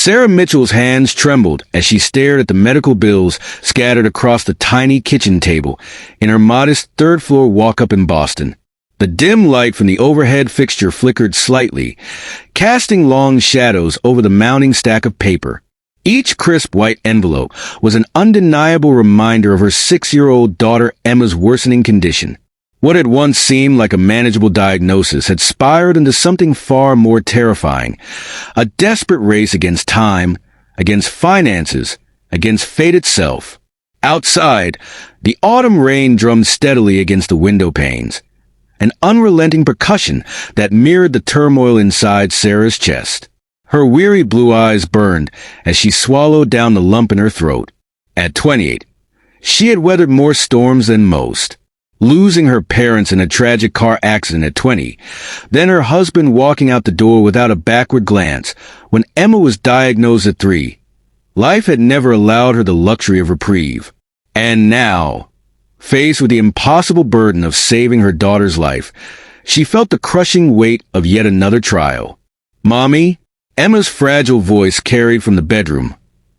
Sarah Mitchell's hands trembled as she stared at the medical bills scattered across the tiny kitchen table in her modest third-floor walk-up in Boston. The dim light from the overhead fixture flickered slightly, casting long shadows over the mounting stack of paper. Each crisp white envelope was an undeniable reminder of her 6-year-old daughter Emma's worsening condition. What had once seemed like a manageable diagnosis had spiraled into something far more terrifying. A desperate race against time, against finances, against fate itself. Outside, the autumn rain drummed steadily against the window panes, an unrelenting percussion that mirrored the turmoil inside Sarah's chest. Her weary blue eyes burned as she swallowed down the lump in her throat. At 28, she had weathered more storms than most. Losing her parents in a tragic car accident at 20, then her husband walking out the door without a backward glance when Emma was diagnosed at 3. Life had never allowed her the luxury of reprieve. And now, faced with the impossible burden of saving her daughter's life, she felt the crushing weight of yet another trial. "Mommy," Emma's fragile voice carried from the bedroom,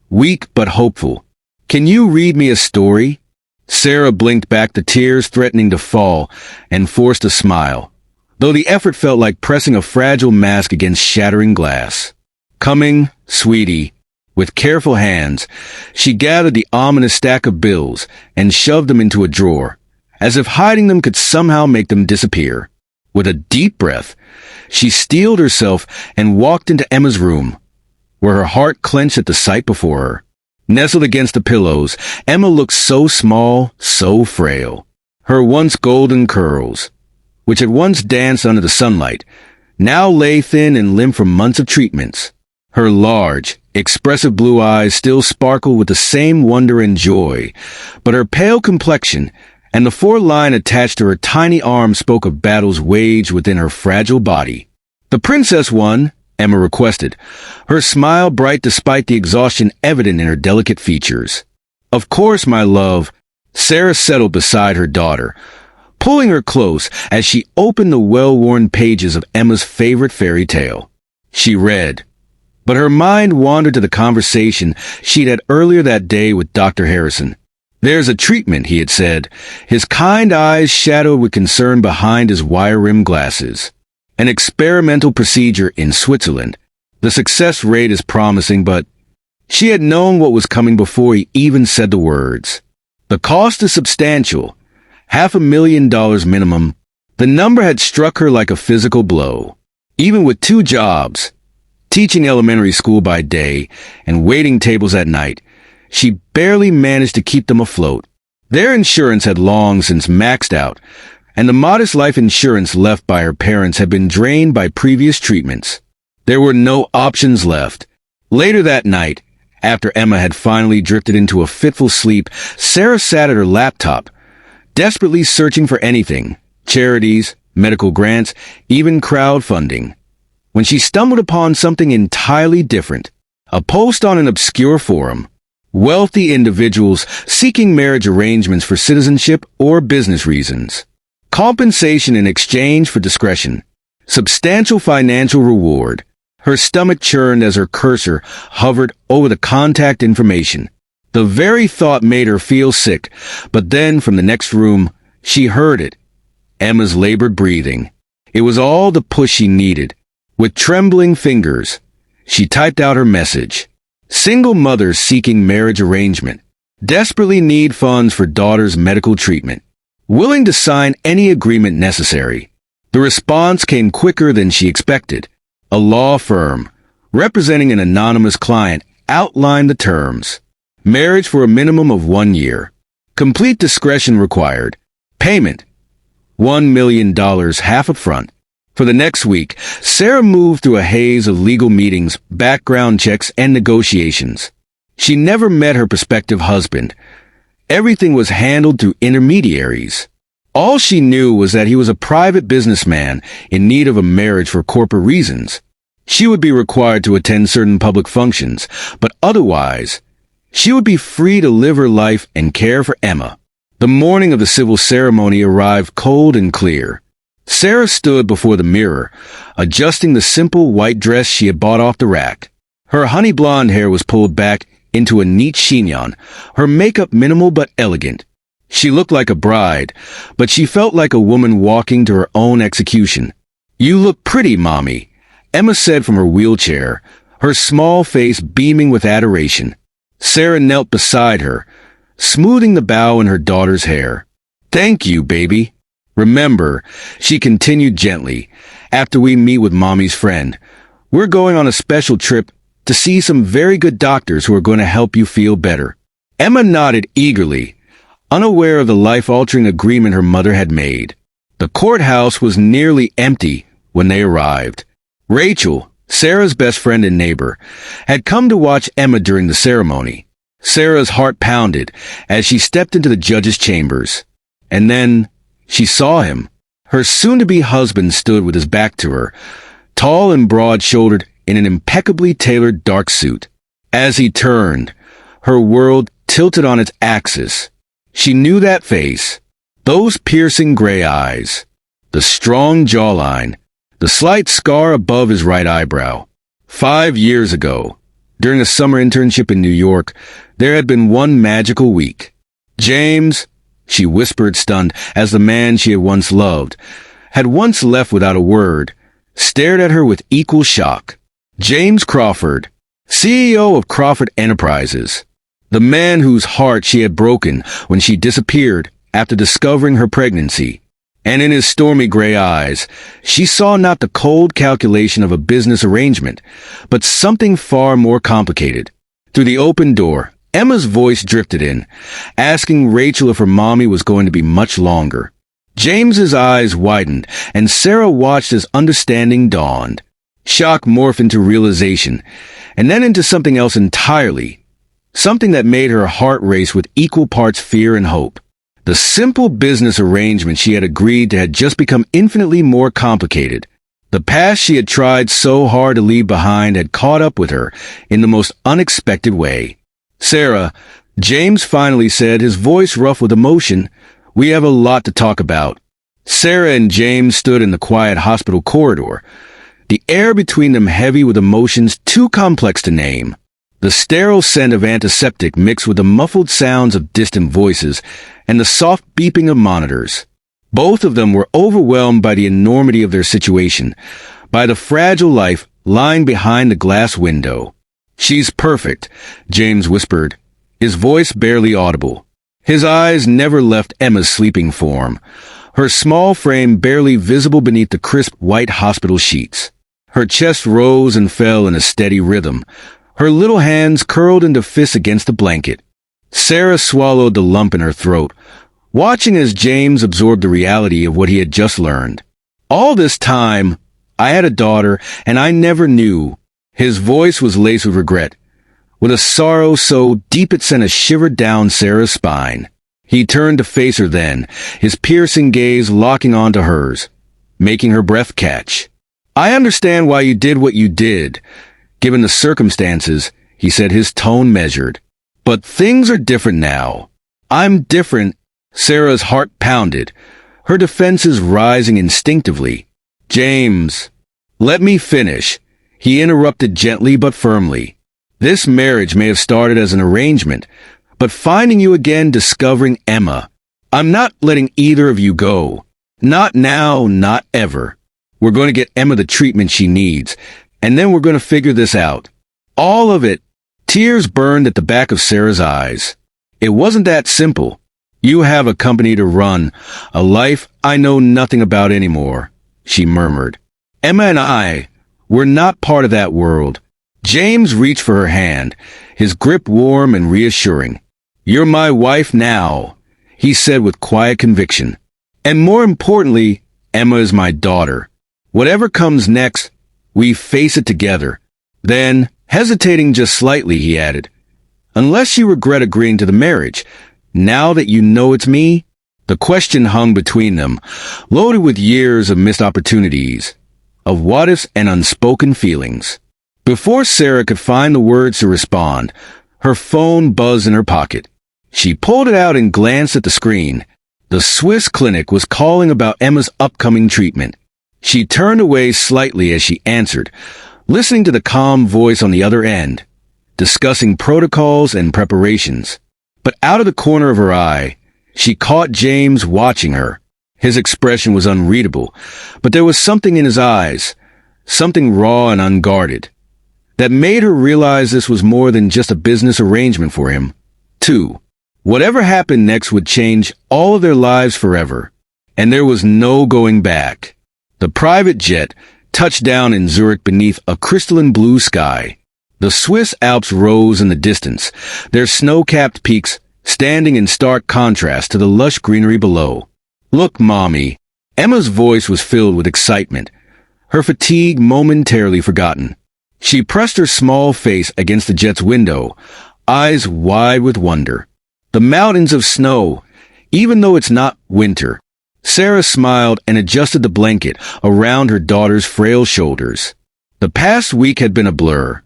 weak but hopeful. "Can you read me a story?" Sarah blinked back, the tears threatening to fall, and forced a smile, though the effort felt like pressing a fragile mask against shattering glass. "Coming, sweetie." With careful hands, she gathered the ominous stack of bills and shoved them into a drawer, as if hiding them could somehow make them disappear. With a deep breath, she steeled herself and walked into Emma's room, where her heart clenched at the sight before her. Nestled against the pillows, Emma looked so small, so frail. Her once golden curls, which had once danced under the sunlight, now lay thin and limp from months of treatments. Her large, expressive blue eyes still sparkled with the same wonder and joy, but her pale complexion and the 4-line attached to her tiny arm spoke of battles waged within her fragile body. "The princess won," Emma requested, her smile bright despite the exhaustion evident in her delicate features. "Of course, my love." Sarah settled beside her daughter, pulling her close as she opened the well-worn pages of Emma's favorite fairy tale. She read, but her mind wandered to the conversation she'd had earlier that day with Dr. Harrison. "There's a treatment," he had said, his kind eyes shadowed with concern behind his wire-rimmed glasses. "An experimental procedure in Switzerland. The success rate is promising, but..." She had known what was coming before he even said the words. "The cost is substantial, $500,000 minimum." The number had struck her like a physical blow. Even with 2 jobs, teaching elementary school by day and waiting tables at night, she barely managed to keep them afloat. Their insurance had long since maxed out, and the modest life insurance left by her parents had been drained by previous treatments. There were no options left. Later that night, after Emma had finally drifted into a fitful sleep, Sarah sat at her laptop, desperately searching for anything, charities, medical grants, even crowdfunding, when she stumbled upon something entirely different. A post on an obscure forum. Wealthy individuals seeking marriage arrangements for citizenship or business reasons. Compensation in exchange for discretion. Substantial financial reward. Her stomach churned as her cursor hovered over the contact information. The very thought made her feel sick, but then from the next room, she heard it. Emma's labored breathing. It was all the push she needed. With trembling fingers, she typed out her message. Single mothers seeking marriage arrangement. Desperately need funds for daughter's medical treatment. Willing to sign any agreement necessary. The response came quicker than she expected. A law firm, representing an anonymous client, outlined the terms. Marriage for a minimum of 1 year. Complete discretion required. Payment, $1 million, half up front. For the next week, Sarah moved through a haze of legal meetings, background checks, and negotiations. She never met her prospective husband. Everything was handled through intermediaries. All she knew was that he was a private businessman in need of a marriage for corporate reasons. She would be required to attend certain public functions, but otherwise, she would be free to live her life and care for Emma. The morning of the civil ceremony arrived cold and clear. Sarah stood before the mirror, adjusting the simple white dress she had bought off the rack. Her honey blonde hair was pulled back into a neat chignon, her makeup minimal but elegant. She looked like a bride, but she felt like a woman walking to her own execution. "You look pretty, Mommy," Emma said from her wheelchair, her small face beaming with adoration. Sarah knelt beside her, smoothing the bow in her daughter's hair. "Thank you, baby. Remember," she continued gently, "after we meet with Mommy's friend, we're going on a special trip to see some very good doctors who are going to help you feel better." Emma nodded eagerly, unaware of the life-altering agreement her mother had made. The courthouse was nearly empty when they arrived. Rachel, Sarah's best friend and neighbor, had come to watch Emma during the ceremony. Sarah's heart pounded as she stepped into the judge's chambers. And then she saw him. Her soon-to-be husband stood with his back to her, tall and broad-shouldered in an impeccably tailored dark suit. As he turned, her world tilted on its axis. She knew that face, those piercing gray eyes, the strong jawline, the slight scar above his right eyebrow. 5 years ago, during a summer internship in New York, there had been one magical week. James, she whispered, stunned, as the man she had once loved, had once left without a word, stared at her with equal shock. James Crawford, CEO of Crawford Enterprises, the man whose heart she had broken when she disappeared after discovering her pregnancy. And in his stormy gray eyes, she saw not the cold calculation of a business arrangement, but something far more complicated. Through the open door, Emma's voice drifted in, asking Rachel if her mommy was going to be much longer. James's eyes widened, and Sarah watched as understanding dawned. Shock morphed into realization, and then into something else entirely, something that made her heart race with equal parts fear and hope. The simple business arrangement she had agreed to had just become infinitely more complicated. The past she had tried so hard to leave behind had caught up with her in the most unexpected way. "Sarah," James finally said, his voice rough with emotion, "we have a lot to talk about." Sarah and James stood in the quiet hospital corridor, the air between them heavy with emotions too complex to name. The sterile scent of antiseptic mixed with the muffled sounds of distant voices and the soft beeping of monitors. Both of them were overwhelmed by the enormity of their situation, by the fragile life lying behind the glass window. "She's perfect," James whispered, his voice barely audible. His eyes never left Emma's sleeping form, her small frame barely visible beneath the crisp white hospital sheets. Her chest rose and fell in a steady rhythm, her little hands curled into fists against the blanket. Sarah swallowed the lump in her throat, watching as James absorbed the reality of what he had just learned. "All this time, I had a daughter, and I never knew." His voice was laced with regret, with a sorrow so deep it sent a shiver down Sarah's spine. He turned to face her then, his piercing gaze locking onto hers, making her breath catch. "I understand why you did what you did, given the circumstances," he said, his tone measured. "But things are different now." "I'm different." Sarah's heart pounded, her defenses rising instinctively. "James, let me finish," he interrupted gently but firmly. "This marriage may have started as an arrangement, but finding you again, discovering Emma, I'm not letting either of you go. Not now, not ever. We're going to get Emma the treatment she needs, and then we're going to figure this out. All of it." Tears burned at the back of Sarah's eyes. "It wasn't that simple. You have a company to run, a life I know nothing about anymore," she murmured. "Emma and I, we're not part of that world." James reached for her hand, his grip warm and reassuring. "You're my wife now," he said with quiet conviction. "And more importantly, Emma is my daughter. Whatever comes next, we face it together." Then, hesitating just slightly, he added, "Unless you regret agreeing to the marriage, now that you know it's me?" The question hung between them, loaded with years of missed opportunities, of what-ifs and unspoken feelings. Before Sarah could find the words to respond, her phone buzzed in her pocket. She pulled it out and glanced at the screen. The Swiss clinic was calling about Emma's upcoming treatment. She turned away slightly as she answered, listening to the calm voice on the other end, discussing protocols and preparations. But out of the corner of her eye, she caught James watching her. His expression was unreadable, but there was something in his eyes, something raw and unguarded, that made her realize this was more than just a business arrangement for him. 2. Whatever happened next would change all of their lives forever, and there was no going back. The private jet touched down in Zurich beneath a crystalline blue sky. The Swiss Alps rose in the distance, their snow-capped peaks standing in stark contrast to the lush greenery below. "Look, Mommy." Emma's voice was filled with excitement, her fatigue momentarily forgotten. She pressed her small face against the jet's window, eyes wide with wonder. The mountains of snow, even though it's not winter. Sarah smiled and adjusted the blanket around her daughter's frail shoulders. The past week had been a blur.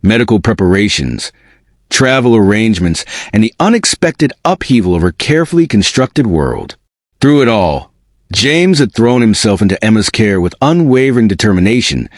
Medical preparations, travel arrangements, and the unexpected upheaval of her carefully constructed world. Through it all, James had thrown himself into Emma's care with unwavering determination,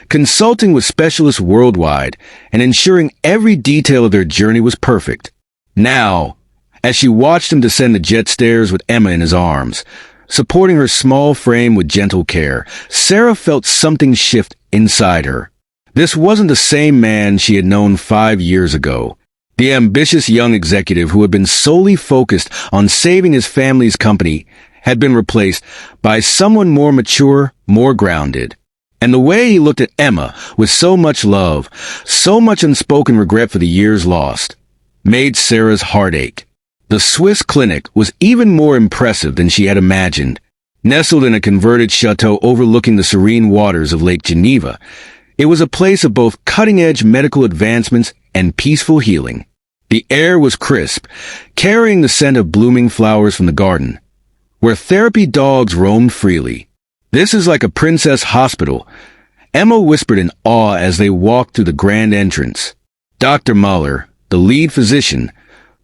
consulting with specialists worldwide and ensuring every detail of their journey was perfect. Now, as she watched him descend the jet stairs with Emma in his arms, supporting her small frame with gentle care, Sarah felt something shift inside her. This wasn't the same man she had known 5 years ago. The ambitious young executive who had been solely focused on saving his family's company had been replaced by someone more mature, more grounded. And the way he looked at Emma with so much love, so much unspoken regret for the years lost, made Sarah's heart ache. The Swiss clinic was even more impressive than she had imagined. Nestled in a converted chateau overlooking the serene waters of Lake Geneva, it was a place of both cutting-edge medical advancements and peaceful healing. The air was crisp, carrying the scent of blooming flowers from the garden, where therapy dogs roamed freely. "This is like a princess hospital," Emma whispered in awe as they walked through the grand entrance. Dr. Muller, the lead physician,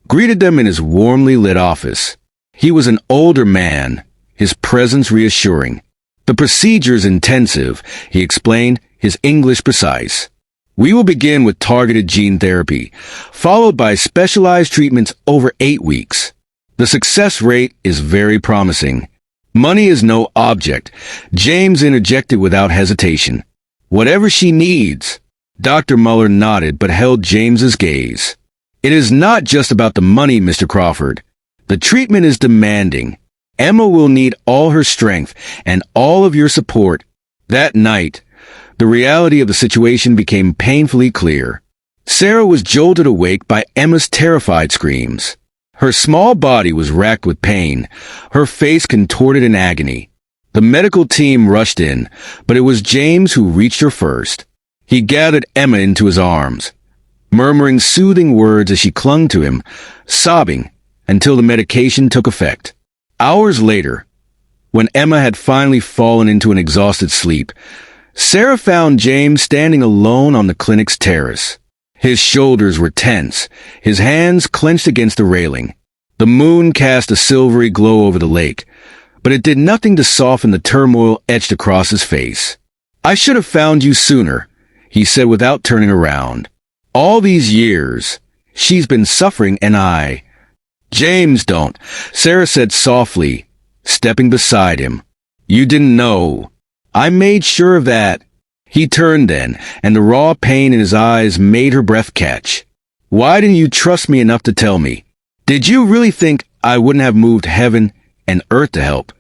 greeted them in his warmly lit office. He was an older man, his presence reassuring. "The procedure's intensive," he explained, his English precise. "We will begin with targeted gene therapy, followed by specialized treatments over 8 weeks. The success rate is very promising." "Money is no object," James interjected without hesitation. "Whatever she needs." Dr. Muller nodded but held James's gaze. "It is not just about the money, Mr. Crawford. The treatment is demanding. Emma will need all her strength and all of your support." That night, the reality of the situation became painfully clear. Sarah was jolted awake by Emma's terrified screams. Her small body was racked with pain, her face contorted in agony. The medical team rushed in, but it was James who reached her first. He gathered Emma into his arms, murmuring soothing words as she clung to him, sobbing until the medication took effect. Hours later, when Emma had finally fallen into an exhausted sleep, Sarah found James standing alone on the clinic's terrace. His shoulders were tense, his hands clenched against the railing. The moon cast a silvery glow over the lake, but it did nothing to soften the turmoil etched across his face. "I should have found you sooner," he said without turning around. "All these years, she's been suffering and I—" "James, don't," Sarah said softly, stepping beside him. "You didn't know. I made sure of that." He turned then, and the raw pain in his eyes made her breath catch. "Why didn't you trust me enough to tell me? Did you really think I wouldn't have moved heaven and earth to help?"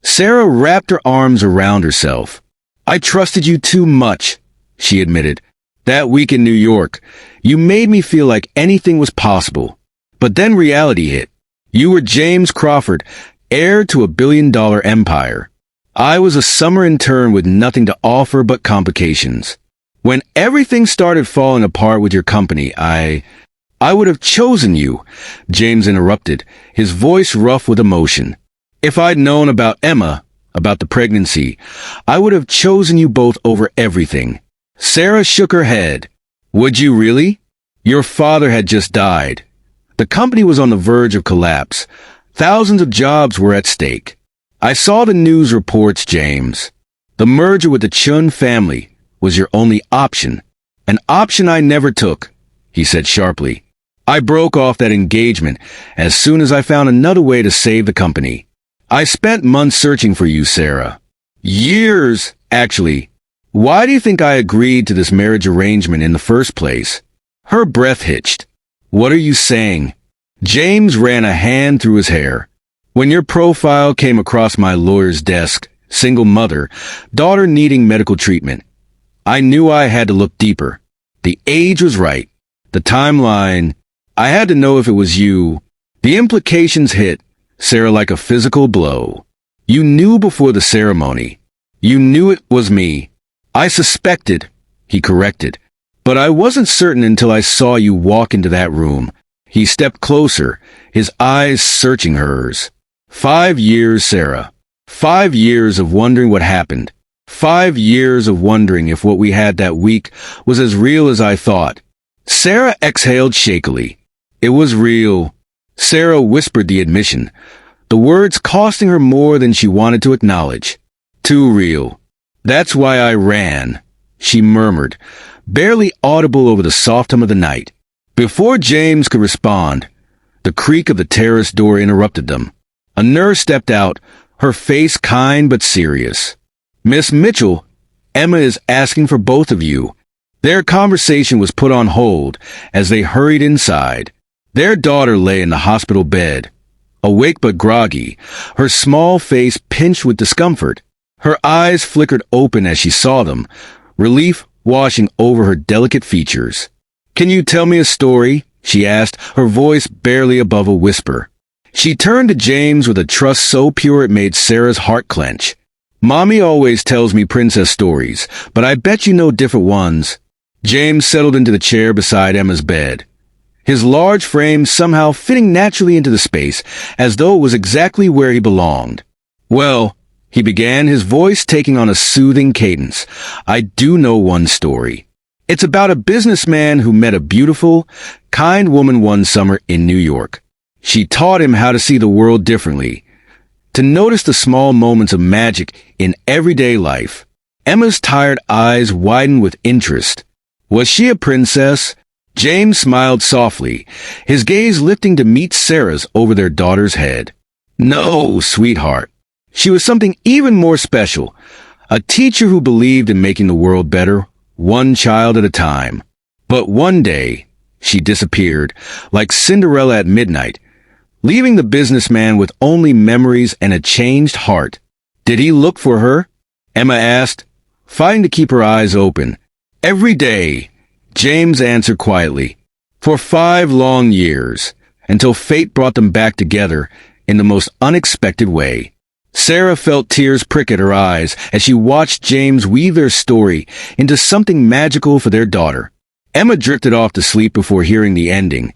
Sarah wrapped her arms around herself. "I trusted you too much," she admitted. "That week in New York, you made me feel like anything was possible. But then reality hit. You were James Crawford, heir to a billion-dollar empire. I was a summer intern with nothing to offer but complications. When everything started falling apart with your company, I would have chosen you," James interrupted, his voice rough with emotion. "If I'd known about Emma, about the pregnancy, I would have chosen you both over everything." Sarah shook her head. "Would you really? Your father had just died. The company was on the verge of collapse. Thousands of jobs were at stake. I saw the news reports, James. The merger with the Chun family, was your only option. An option I never took, he said sharply. I broke off that engagement as soon as I found another way to save the company. I spent months searching for you, Sarah. Years, actually. Why do you think I agreed to this marriage arrangement in the first place? Her breath hitched. What are you saying? James ran a hand through his hair. When your profile came across my lawyer's desk, single mother, daughter needing medical treatment, I knew I had to look deeper. The age was right. The timeline. I had to know if it was you. The implications hit Sarah like a physical blow. You knew before the ceremony. You knew it was me. I suspected, he corrected, but I wasn't certain until I saw you walk into that room. He stepped closer, his eyes searching hers. 5 years, Sarah. 5 years of wondering what happened. 5 years of wondering if what we had that week was as real as I thought. Sarah exhaled shakily. It was real. Sarah whispered the admission, the words costing her more than she wanted to acknowledge. Too real. That's why I ran, she murmured, barely audible over the soft hum of the night. Before James could respond, the creak of the terrace door interrupted them. A nurse stepped out, her face kind but serious. Miss Mitchell, Emma is asking for both of you. Their conversation was put on hold as they hurried inside. Their daughter lay in the hospital bed, awake but groggy, her small face pinched with discomfort. Her eyes flickered open as she saw them, relief washing over her delicate features. Can you tell me a story? She asked, her voice barely above a whisper. She turned to James with a trust so pure it made Sarah's heart clench. Mommy always tells me princess stories, but I bet you know different ones. James settled into the chair beside Emma's bed, his large frame somehow fitting naturally into the space, as though it was exactly where he belonged. Well, he began, his voice taking on a soothing cadence, I do know one story. It's about a businessman who met a beautiful, kind woman one summer in New York. She taught him how to see the world differently, to notice the small moments of magic in everyday life. Emma's tired eyes widened with interest. Was she a princess? James smiled softly, his gaze lifting to meet Sarah's over their daughter's head. No, sweetheart. She was something even more special, a teacher who believed in making the world better, one child at a time. But one day, she disappeared, like Cinderella at midnight, leaving the businessman with only memories and a changed heart. Did he look for her? Emma asked, fighting to keep her eyes open. Every day, James answered quietly. For 5 long years, until fate brought them back together in the most unexpected way. Sarah felt tears prick at her eyes as she watched James weave their story into something magical for their daughter. Emma drifted off to sleep before hearing the ending,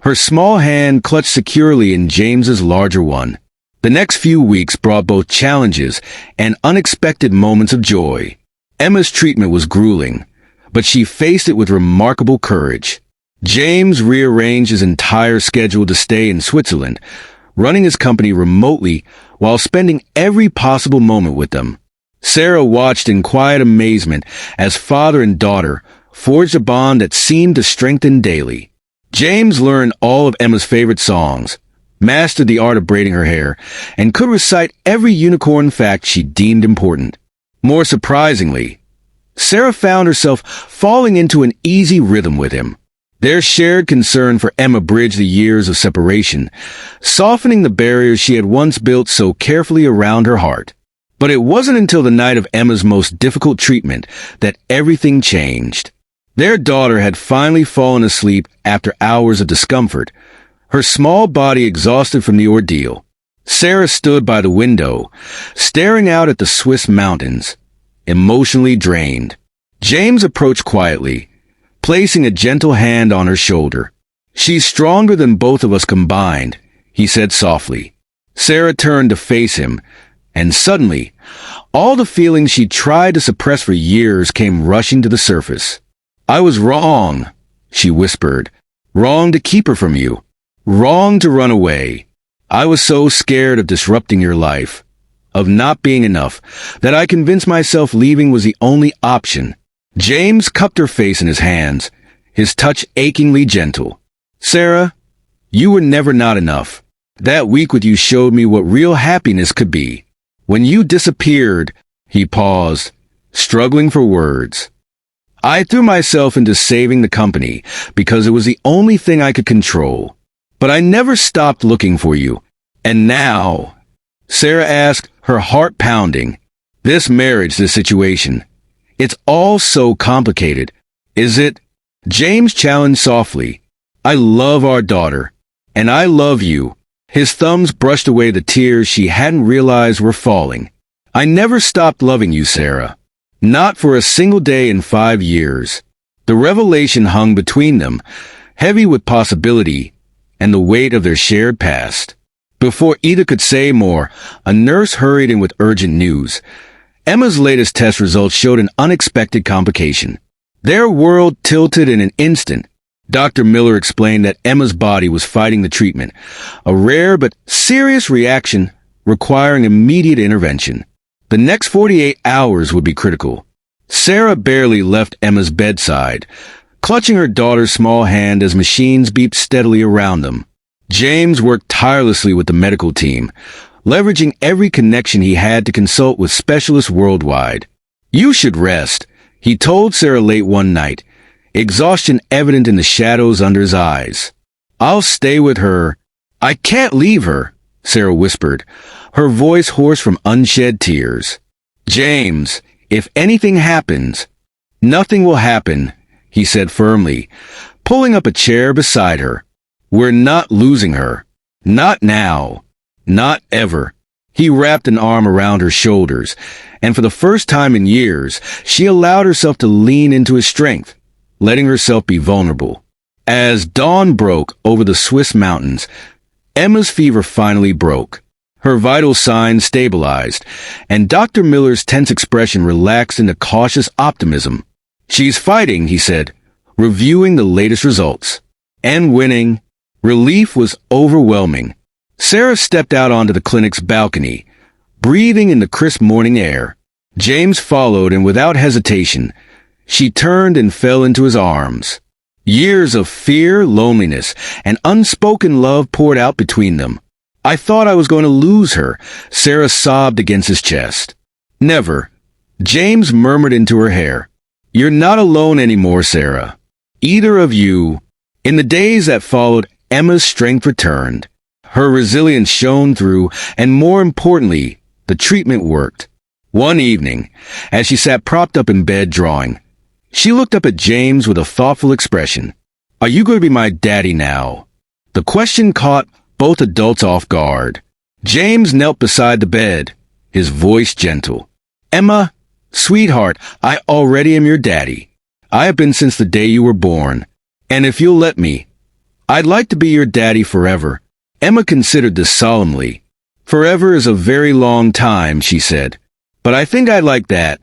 her small hand clutched securely in James's larger one. The next few weeks brought both challenges and unexpected moments of joy. Emma's treatment was grueling, but she faced it with remarkable courage. James rearranged his entire schedule to stay in Switzerland, running his company remotely while spending every possible moment with them. Sarah watched in quiet amazement as father and daughter forged a bond that seemed to strengthen daily. James learned all of Emma's favorite songs, mastered the art of braiding her hair, and could recite every unicorn fact she deemed important. More surprisingly, Sarah found herself falling into an easy rhythm with him. Their shared concern for Emma bridged the years of separation, softening the barriers she had once built so carefully around her heart. But it wasn't until the night of Emma's most difficult treatment that everything changed. Their daughter had finally fallen asleep after hours of discomfort, her small body exhausted from the ordeal. Sarah stood by the window, staring out at the Swiss mountains, emotionally drained. James approached quietly, placing a gentle hand on her shoulder. She's stronger than both of us combined, he said softly. Sarah turned to face him, and suddenly, all the feelings she tried to suppress for years came rushing to the surface. I was wrong, she whispered. Wrong to keep her from you. Wrong to run away. I was so scared of disrupting your life, of not being enough, that I convinced myself leaving was the only option. James cupped her face in his hands, his touch achingly gentle. Sarah, you were never not enough. That week with you showed me what real happiness could be. When you disappeared, he paused, struggling for words. I threw myself into saving the company because it was the only thing I could control. But I never stopped looking for you. And now, Sarah asked, her heart pounding, this marriage, this situation, it's all so complicated. Is it? James challenged softly. I love our daughter. And I love you. His thumbs brushed away the tears she hadn't realized were falling. I never stopped loving you, Sarah. Not for a single day in 5 years. The revelation hung between them, heavy with possibility and the weight of their shared past. Before either could say more, a nurse hurried in with urgent news. Emma's latest test results showed an unexpected complication. Their world tilted in an instant. Dr. Miller explained that Emma's body was fighting the treatment, a rare but serious reaction requiring immediate intervention. The next 48 hours would be critical. Sarah barely left Emma's bedside, clutching her daughter's small hand as machines beeped steadily around them. James worked tirelessly with the medical team, leveraging every connection he had to consult with specialists worldwide. You should rest, he told Sarah late one night, exhaustion evident in the shadows under his eyes. I'll stay with her. I can't leave her, Sarah whispered, her voice hoarse from unshed tears. James, if anything happens, nothing will happen, he said firmly, pulling up a chair beside her. We're not losing her. Not now. Not ever. He wrapped an arm around her shoulders, and for the first time in years, she allowed herself to lean into his strength, letting herself be vulnerable. As dawn broke over the Swiss mountains, Emma's fever finally broke. Her vital signs stabilized, and Dr. Miller's tense expression relaxed into cautious optimism. She's fighting, he said, reviewing the latest results. And winning. Relief was overwhelming. Sarah stepped out onto the clinic's balcony, breathing in the crisp morning air. James followed, and without hesitation, she turned and fell into his arms. Years of fear, loneliness, and unspoken love poured out between them. I thought I was going to lose her, Sarah sobbed against his chest. Never. James murmured into her hair. You're not alone anymore, Sarah. Either of you. In the days that followed, Emma's strength returned. Her resilience shone through, and more importantly, the treatment worked. One evening, as she sat propped up in bed drawing, she looked up at James with a thoughtful expression. Are you going to be my daddy now? The question caught both adults off guard. James knelt beside the bed, his voice gentle. Emma, sweetheart, I already am your daddy. I have been since the day you were born. And if you'll let me, I'd like to be your daddy forever. Emma considered this solemnly. Forever is a very long time, she said. But I think I'd like that.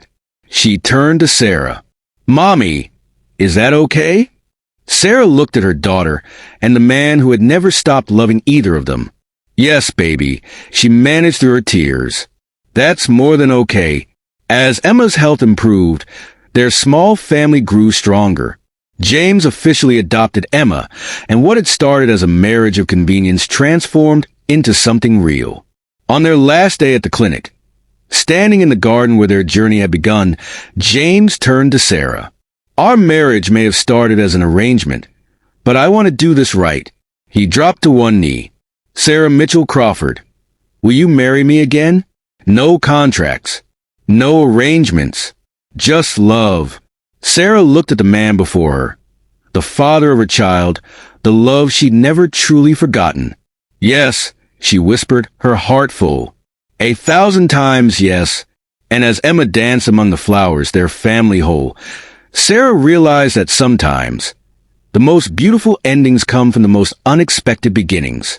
She turned to Sarah. Mommy, is that okay? Sarah looked at her daughter and the man who had never stopped loving either of them. Yes, baby, she managed through her tears. That's more than okay. As Emma's health improved, their small family grew stronger. James officially adopted Emma, and what had started as a marriage of convenience transformed into something real. On their last day at the clinic, standing in the garden where their journey had begun, James turned to Sarah. Our marriage may have started as an arrangement, but I want to do this right. He dropped to one knee. Sarah Mitchell Crawford, will you marry me again? No contracts. No arrangements. Just love. Sarah looked at the man before her, the father of her child, the love she'd never truly forgotten. Yes, she whispered, her heart full. 1,000 times yes. And as Emma danced among the flowers, their family whole, Sarah realized that sometimes the most beautiful endings come from the most unexpected beginnings.